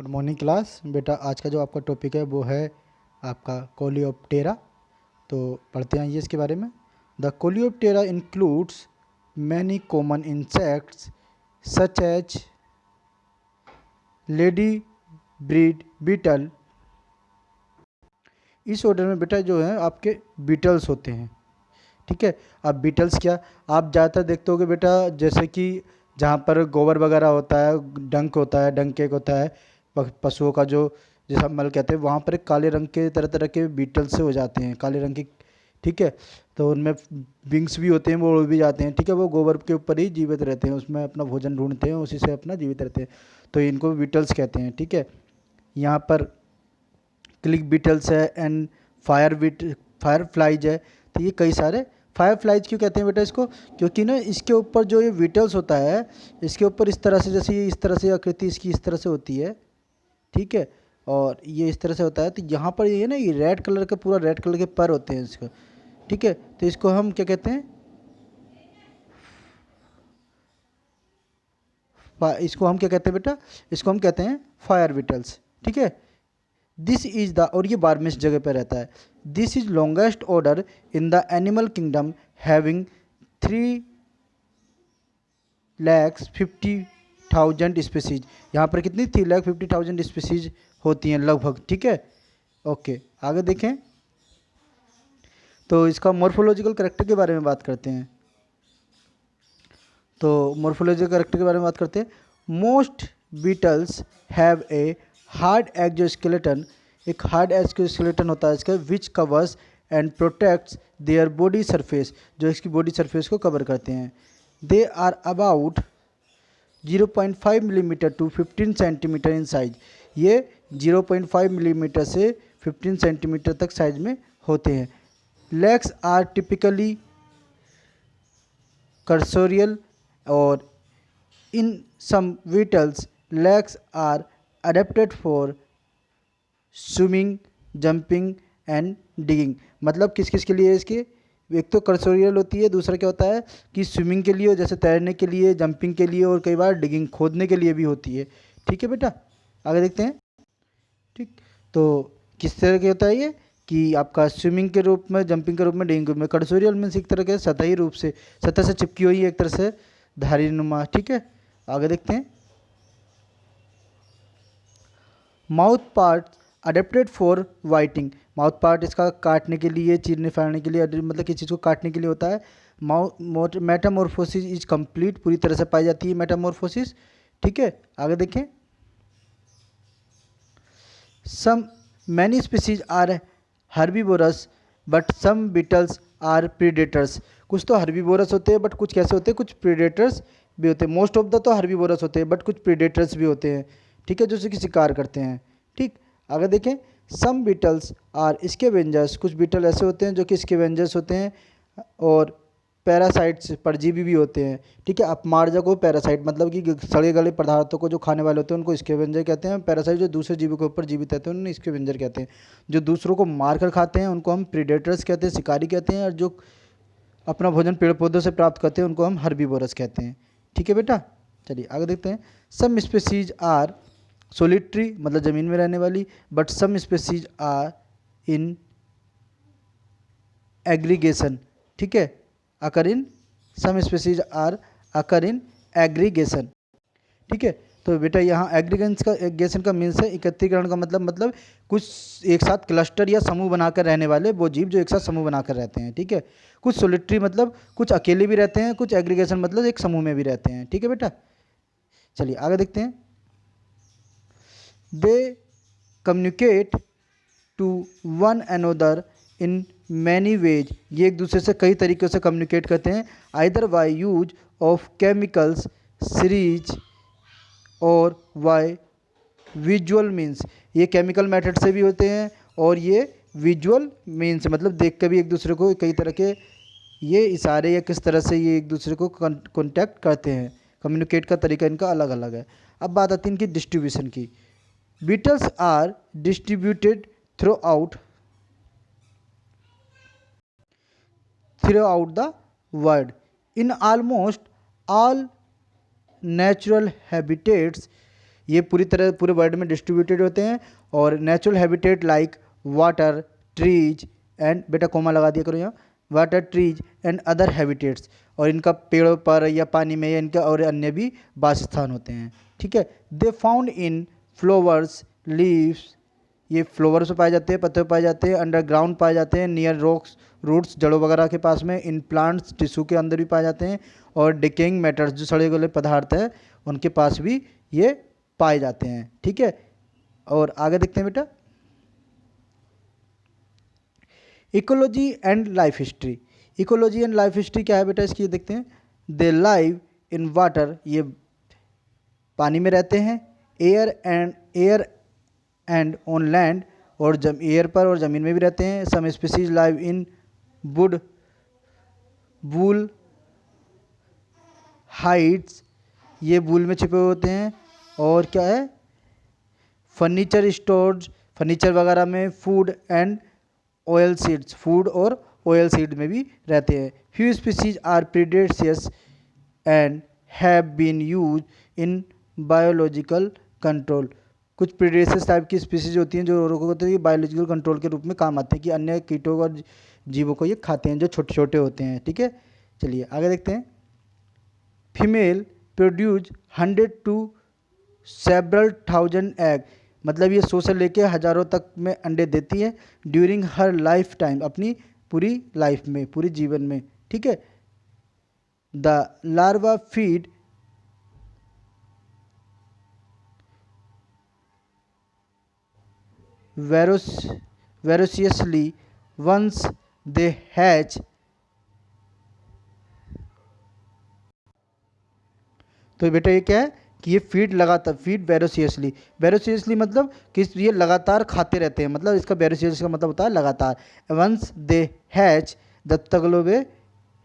Good morning class. बेटा आज का जो आपका टॉपिक है वो है आपका कोलियोप्टेरा। तो पढ़ते हैं ये इसके बारे में। The Coleoptera includes many common insects such as lady bird beetle. इस ऑर्डर में बेटा जो है आपके बीटल्स होते हैं। ठीक है, अब बीटल्स क्या, आप ज़्यादातर देखते होगे बेटा, जैसे कि जहाँ पर गोबर वगैरह होता है, डंक होता है, डंक केक होता है, पशुओं का जो जैसा मल कहते हैं, वहाँ पर एक काले रंग के तरह तरह के बीटल्स से हो जाते हैं, काले रंग की। ठीक है, तो उनमें विंग्स भी होते हैं, वो उड़ भी जाते हैं। ठीक है, वो गोबर के ऊपर ही जीवित रहते हैं, उसमें अपना भोजन ढूंढते हैं, उसी से अपना जीवित रहते हैं, तो इनको बीटल्स कहते हैं। ठीक है, यहाँ पर क्लिक बीटल्स है एंड फायर फ्लाइज है। तो ये कई सारे फायर फ्लाइज क्यों कहते हैं बेटा इसको, क्योंकि ना इसके ऊपर जो ये बीटल्स होता है, इसके ऊपर इस तरह से, जैसे ये इस तरह से आकृति इसकी इस तरह से होती है। ठीक है, और ये इस तरह से होता है, तो यहाँ पर ये ना ये रेड कलर का, पूरा रेड कलर के पर होते हैं इसका। ठीक है, तो इसको हम क्या कहते हैं, इसको हम क्या कहते हैं बेटा, इसको हम कहते हैं फायर बीटल्स। ठीक है, दिस इज द, और ये 12वें जगह पर रहता है। This is longest order in the animal kingdom having 3,50,000 species. यहाँ पर कितनी 3,50,000 स्पीसीज होती हैं लगभग। ठीक है, ओके आगे देखें, तो इसका मॉर्फोलॉजिकल कैरेक्टर के बारे में बात करते हैं। तो मॉर्फोलॉजिकल कैरेक्टर के बारे में बात करते हैं। Most beetles have a hard exoskeleton, एक हार्ड एक्सोस्केलेटन होता है इसका, which covers and protects their body surface, जो इसकी बॉडी सरफेस को कवर करते हैं। They are about 0.5 millimetre to 15 centimetre in size. ये 0.5 मिलीमीटर से 15 सेंटीमीटर तक साइज में होते हैं। लेग्स आर टिपिकली कर्सोरियल, और in some beetles legs are adapted for swimming, jumping and digging. मतलब किस किस के लिए इसके, एक तो कर्सोरियल होती है, दूसरा क्या होता है कि स्विमिंग के लिए, जैसे तैरने के लिए, जंपिंग के लिए, और कई बार डिगिंग, खोदने के लिए भी होती है। ठीक है बेटा, आगे देखते हैं। ठीक, तो किस तरह के होता है ये, कि आपका स्विमिंग के रूप में, जंपिंग के रूप में, डिगिंग के रूप में। कर्सोरियल मीन्स एक तरह के सतही रूप से, सतह से चिपकी हुई है, एक तरह से धारी नुमा। ठीक है, आगे देखते हैं। Mouth part adapted for whiting, mouth part इसका काटने के लिए, चीरने फाड़ने के लिए, मतलब किसी चीज़ को काटने के लिए होता है। मेटामॉर्फोसिस इज कंप्लीट, पूरी तरह से पाई जाती है मेटामॉर्फोसिस। ठीक है, आगे देखें। Some many species are herbivorous but some beetles are predators. कुछ तो हर्बीवोरस होते हैं, बट कुछ कैसे होते हैं, कुछ प्रीडेटर्स भी होते हैं। मोस्ट ऑफ द तो हर्बीवोरस होते हैं, बट कुछ प्रीडेटर्स भी होते हैं। ठीक है, जो कि शिकार करते हैं। ठीक, आगे देखें। सम बीटल्स आर स्कैवेंजर्स, कुछ बीटल ऐसे होते हैं जो कि स्कैवेंजर्स होते हैं, और पैरासाइट्स, परजीवी भी होते हैं। ठीक है, अपमार्जक को पैरासाइट, मतलब कि सड़े गले पदार्थों को जो खाने वाले होते हैं उनको स्कैवेंजर कहते हैं। पैरासाइट जो दूसरे जीवों के ऊपर जीवित रहते हैं उन्हें स्कैवेंजर कहते हैं। जो दूसरों को मार कर खाते हैं उनको हम प्रीडेटर्स कहते हैं, शिकारी कहते हैं। और जो अपना भोजन पेड़ पौधों से प्राप्त करते हैं उनको हम हर्बीवोरस कहते हैं। ठीक है बेटा, चलिए आगे देखते हैं। सम स्पीसीज आर सोलिटरी, मतलब ज़मीन में रहने वाली, but some species are in aggregation. ठीक है, occur in, some species are occur in aggregation. ठीक है, तो बेटा यहाँ एग्रीगेशन का मीन्स है एकत्रीकरण का मतलब कुछ एक साथ क्लस्टर या समूह बनाकर रहने वाले वो जीव जो एक साथ समूह बनाकर रहते हैं। ठीक है, कुछ सोलिटरी मतलब कुछ अकेले भी रहते हैं, कुछ एग्रीगेशन मतलब एक समूह में भी रहते हैं। ठीक है बेटा, चलिए आगे देखते हैं। They communicate to one another in many ways, ये एक दूसरे से कई तरीक़ों से कम्युनिकेट करते हैं। Either by use of chemicals series और बाय विजुअल मीन्स, ये केमिकल मेथड से भी होते हैं, और ये विजुअल मीन्स मतलब देख कर भी एक दूसरे को कई तरह के ये इशारे या किस तरह से ये एक दूसरे को कॉन्टैक्ट करते हैं। कम्युनिकेट का तरीका इनका अलग अलग है। अब बात आती है इनकी डिस्ट्रीब्यूशन की। Beetles are distributed throughout the world in almost all natural habitats. ये पूरी तरह पूरे वर्ल्ड में डिस्ट्रीब्यूटेड होते हैं। और natural habitat like water, trees and, बेटा कोमा लगा दिया करो यहाँ, water, trees and other habitats, और इनका पेड़ों पर या पानी में या इनका और अन्य भी वासस्थान होते हैं। ठीक है। They found in flowers, leaves, ये फ्लावर्स में पाए जाते हैं, पत्ते पाए जाते हैं, अंडरग्राउंड पाए जाते हैं, नियर रॉक्स, रूट्स, जड़ों वगैरह के पास में, इन प्लांट्स, टिश्यू के अंदर भी पाए जाते हैं, और डिकेइंग मैटर्स, जो सड़े गले पदार्थ है उनके पास भी ये पाए जाते हैं। ठीक है। और आगे देखते हैं बेटा, ecology and life history. Ecology and life history क्या है बेटा इसकी, देखते हैं। दे लाइव इन वाटर, ये पानी में रहते हैं, एयर एंड ऑन लैंड, और एयर पर और ज़मीन में भी रहते हैं। Some species live in wood, wool, heights, ये वूल में छिपे होते हैं, और क्या है, फर्नीचर स्टोर्स, फर्नीचर वगैरह में, food and oil seeds, food और ऑयल सीड में भी रहते हैं। Few species are predaceous and have been use in biological control. कुछ प्रीडेशियस टाइप की स्पीसीज होती हैं जो होते हैं बायोलॉजिकल कंट्रोल के रूप में काम आते हैं, कि अन्य कीटों और जीवों को ये खाते हैं जो छोटे छोटे होते हैं। ठीक है। चलिए आगे देखते हैं। Female produce 100 to several thousand egg, मतलब ये 100 से लेके हज़ारों तक में अंडे देती है ड्यूरिंग हर लाइफ टाइम, अपनी पूरी लाइफ में, पूरी जीवन में। ठीक है। The larva feed voraciously once they hatch, तो बेटा ये क्या है कि ये फीड लगातार, फीड वेरोसियसली, वेरोसियसली मतलब कि ये लगातार खाते रहते हैं, मतलब इसका वेरोसियस का मतलब होता है लगातार। वंस दे हैच, जब तक लोग वे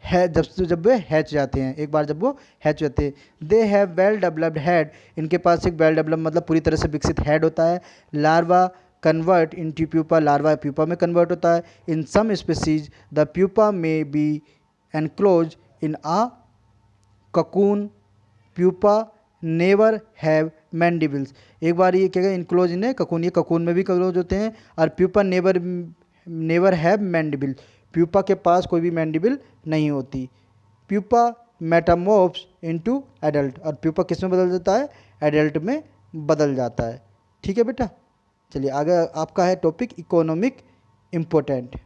है, जब वे हैच जाते हैं, एक बार जब वो हैच जाते हैं। They have well developed head, इनके पास एक वेल डेवलप मतलब पूरी तरह से विकसित हेड होता है। Larva convert into pupa, larva pupa में कन्वर्ट होता है। In some species the pupa may be enclose in a cocoon, pupa never have mandibles, एक बार ये क्या इनक्लोज इन ककून, ये ककून में भी क्लोज होते हैं। और pupa never have mandible, pupa के पास कोई भी मैंडिबल नहीं होती। प्यूपा मेटामॉर्फ्स इनटू एडल्ट, और प्यूपा किस में बदल जाता है, एडल्ट में बदल जाता है। ठीक है बेटा। चलिए आगे आपका है टॉपिक इकोनॉमिक इम्पोर्टेंट।